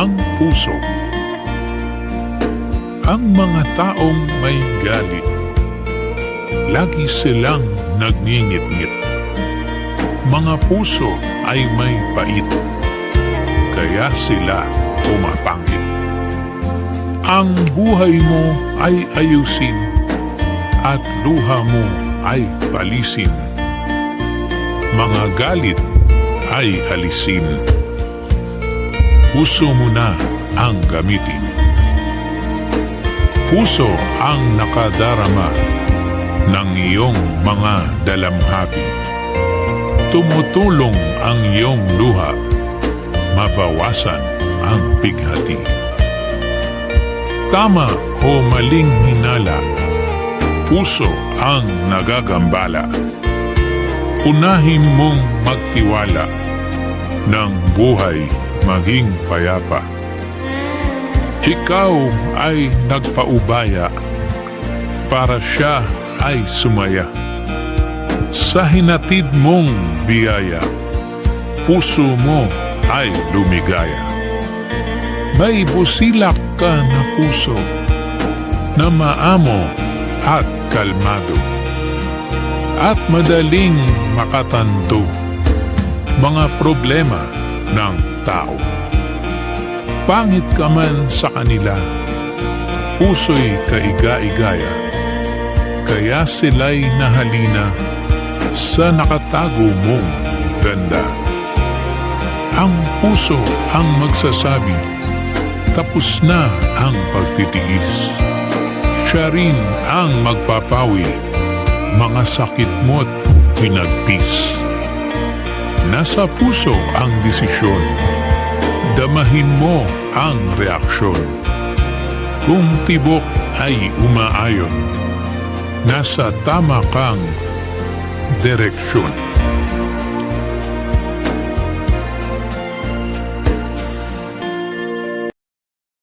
ang puso. Ang mga taong may galit, lagi silang nagngingit-ngit. Mga puso ay may pait, kaya sila pumapangit. Ang buhay mo ay ayusin at luha mo ay palisin. Mga galit ay alisin. Puso mo na ang gamitin. Puso ang nakadarama ng iyong mga dalamhati. Tumutulong ang iyong luha, mabawasan ang bighati. Tama o maling hinala, puso ang nagagambala. Unahin mong magtiwala ng buhay maging payapa. Ikaw ay nagpaubaya para siya ay sumaya. Sa hinatid mong biyaya, puso mo ay lumigaya. May busilak ka na puso na maamo at kalmado at madaling makatanto mga problema ng tao. Pangit ka man sa kanila, puso'y kaiga-igaya, kaya sila'y nahalina sa nakatago mong ganda. Ang puso ang magsasabi, tapos na ang pagtitiis. Siya rin ang magpapawi, mga sakit mo't pinagpis. Nasa puso ang desisyon, damahin mo ang reaksyon. Kung tibok ay umaayon, nasa tama kang direksyon.